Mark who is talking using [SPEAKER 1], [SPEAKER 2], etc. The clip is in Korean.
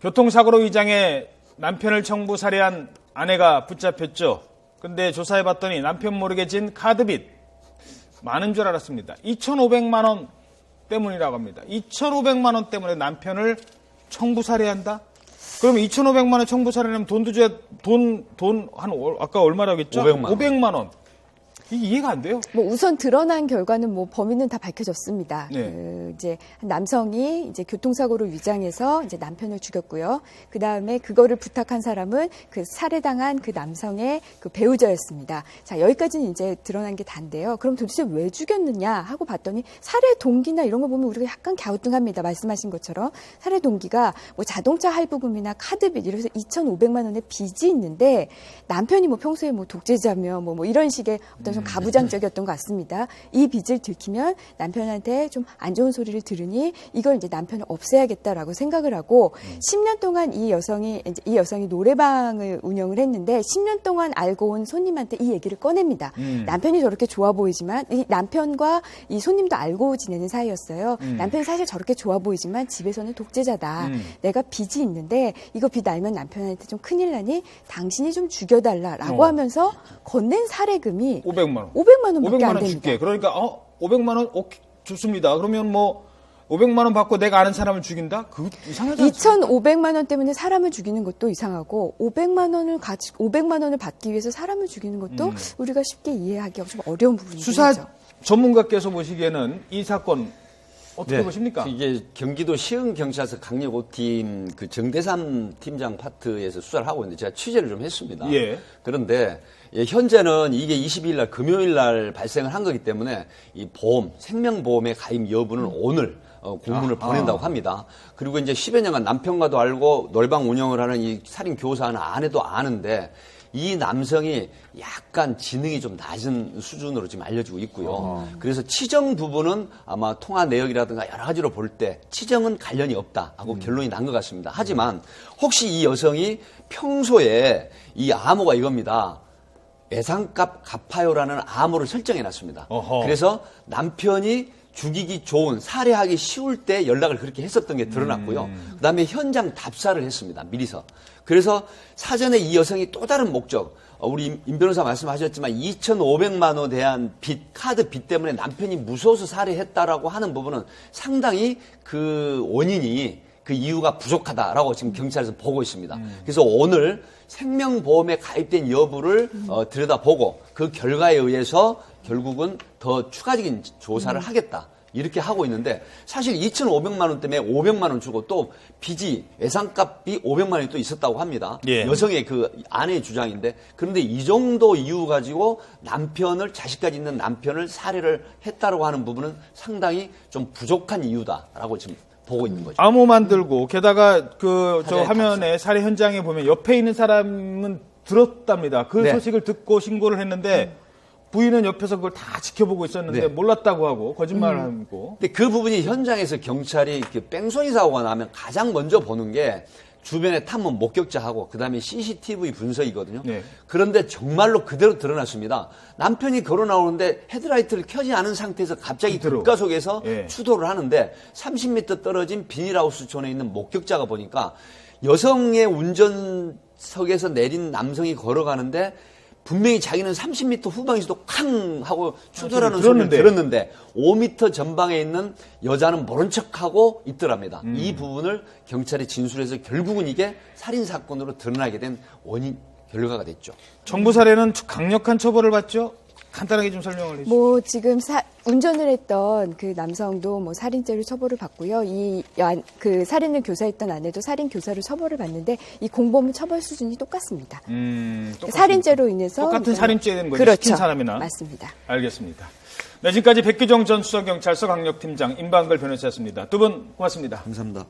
[SPEAKER 1] 교통사고로 위장해 남편을 청부 살해한 아내가 붙잡혔죠. 근데 조사해봤더니 남편 모르게 진 카드빚 많은 줄 알았습니다. 2,500만 원 때문이라고 합니다. 2,500만 원 때문에 남편을 청부 살해한다? 그럼 2,500만 원 청부 살해하면 돈도 줘야 아까 얼마라고 했죠? 500만 원. 이게 이해가 안 돼요.
[SPEAKER 2] 뭐 우선 드러난 결과는 뭐 범인은 다 밝혀졌습니다.
[SPEAKER 1] 네.
[SPEAKER 2] 이제 남성이 이제 교통사고로 위장해서 이제 남편을 죽였고요. 그 다음에 그거를 부탁한 사람은 그 살해당한 그 남성의 그 배우자였습니다. 자, 여기까지는 이제 드러난 게 다인데요. 그럼 도대체 왜 죽였느냐 하고 봤더니 살해 동기나 이런 거 보면 우리가 약간 갸우뚱합니다. 말씀하신 것처럼 살해 동기가 뭐 자동차 할부금이나 카드빚 이래서 2,500만 원의 빚이 있는데 남편이 뭐 평소에 뭐 독재자며 뭐 이런 식의 어떤 좀 가부장적이었던 것 같습니다. 이 빚을 들키면 남편한테 좀 안 좋은 소리를 들으니 이걸 이제 남편을 없애야겠다라고 생각을 하고 10년 동안 이 여성이 노래방을 운영을 했는데 10년 동안 알고 온 손님한테 이 얘기를 꺼냅니다. 남편이 저렇게 좋아 보이지만 이 남편과 이 손님도 알고 지내는 사이였어요. 남편이 사실 저렇게 좋아 보이지만 집에서는 독재자다. 내가 빚이 있는데 이거 빚 알면 남편한테 좀 큰일 나니 당신이 좀 죽여달라라고 하면서 건넨 살해금이
[SPEAKER 1] 500만 원.
[SPEAKER 2] 500만 원밖에
[SPEAKER 1] 500만
[SPEAKER 2] 안
[SPEAKER 1] 원
[SPEAKER 2] 됩니다.
[SPEAKER 1] 줄게. 그러니까 500만 원 오케이, 좋습니다. 그러면 뭐 500만 원 받고 내가 아는 사람을 죽인다? 그거 이상하지 않습니까?
[SPEAKER 2] 2,500만 원 때문에 사람을 죽이는 것도 이상하고 500만 원을 받기 위해서 사람을 죽이는 것도 우리가 쉽게 이해하기가 좀 어려운 부분이죠.
[SPEAKER 1] 수사 전문가께서 보시기에는 이 사건 어떻게 보십니까?
[SPEAKER 3] 이게 경기도 시흥경찰서 강력 5팀 그 정대삼 팀장 파트에서 수사를 하고 있는데 제가 취재를 좀 했습니다.
[SPEAKER 1] 예.
[SPEAKER 3] 그런데 현재는 이게 22일 날 금요일 날 발생을 한 거기 때문에 이 보험, 생명보험의 가입 여부는 오늘 공문을 보낸다고 합니다. 그리고 이제 10여 년간 남편과도 알고 노래방 운영을 하는 이 살인 교사는 아내도 아는데 이 남성이 약간 지능이 좀 낮은 수준으로 지금 알려지고 있고요. 그래서 치정 부분은 아마 통화 내역이라든가 여러 가지로 볼 때 치정은 관련이 없다 하고 결론이 난 것 같습니다. 하지만 혹시 이 여성이 평소에 이 암호가 이겁니다. 예상값 갚아요라는 암호를 설정해놨습니다. 그래서 남편이 죽이기 좋은, 살해하기 쉬울 때 연락을 그렇게 했었던 게 드러났고요. 그다음에 현장 답사를 했습니다. 미리서. 그래서 사전에 이 여성이 또 다른 목적, 우리 임 변호사 말씀하셨지만 2,500만 원에 대한 빚, 카드 빚 때문에 남편이 무서워서 살해했다라고 하는 부분은 상당히 그 원인이 그 이유가 부족하다라고 지금 경찰에서 보고 있습니다. 그래서 오늘 생명보험에 가입된 여부를 들여다보고 그 결과에 의해서 결국은 더 추가적인 조사를 하겠다. 이렇게 하고 있는데 사실 2,500만 원 때문에 500만 원 주고 또 빚이 예상값이 500만 원이 또 있었다고 합니다.
[SPEAKER 1] 예.
[SPEAKER 3] 여성의 그 아내의 주장인데 그런데 이 정도 이유 가지고 남편을 자식까지 있는 남편을 살해를 했다라고 하는 부분은 상당히 좀 부족한 이유다라고 지금 보고 있는 거죠.
[SPEAKER 1] 암호 만들고 게다가 저 화면에 살해 현장에 보면 옆에 있는 사람은 들었답니다. 그
[SPEAKER 3] 네.
[SPEAKER 1] 소식을 듣고 신고를 했는데 부인은 옆에서 그걸 다 지켜보고 있었는데
[SPEAKER 3] 네.
[SPEAKER 1] 몰랐다고 하고 거짓말을 하고.
[SPEAKER 3] 근데 그 부분이 현장에서 경찰이 이렇게 뺑소니 사고가 나면 가장 먼저 보는 게 주변에 탐문 목격자하고 그다음에 CCTV 분석이거든요.
[SPEAKER 1] 네.
[SPEAKER 3] 그런데 정말로 그대로 드러났습니다. 남편이 걸어 나오는데 헤드라이트를 켜지 않은 상태에서 갑자기 급가속해서
[SPEAKER 1] 예.
[SPEAKER 3] 추돌을 하는데 30m 떨어진 비닐하우스 존에 있는 목격자가 보니까 여성의 운전석에서 내린 남성이 걸어가는데 분명히 자기는 30m 후방에서도 쾅 하고 추돌하는 소리를 들었는데 5m 전방에 있는 여자는 모른 척하고 있더랍니다. 이 부분을 경찰이 진술해서 결국은 이게 살인사건으로 드러나게 된 원인 결과가 됐죠.
[SPEAKER 1] 청부 살해는 강력한 처벌을 받죠? 간단하게 좀 설명을 해주시죠.
[SPEAKER 2] 뭐 지금 운전을 했던 그 남성도 뭐 살인죄로 처벌을 받고요. 그 살인을 교사했던 아내도 살인 교사로 처벌을 받는데 이 공범 처벌 수준이 똑같습니다. 살인죄로 인해서
[SPEAKER 1] 똑같은 살인죄 되는 거죠.
[SPEAKER 2] 그렇죠.
[SPEAKER 1] 시킨 사람이나.
[SPEAKER 2] 맞습니다.
[SPEAKER 1] 알겠습니다. 네, 지금까지 백규정 전 수서경찰서 강력팀장 임방글 변호사였습니다. 두 분 고맙습니다.
[SPEAKER 3] 감사합니다.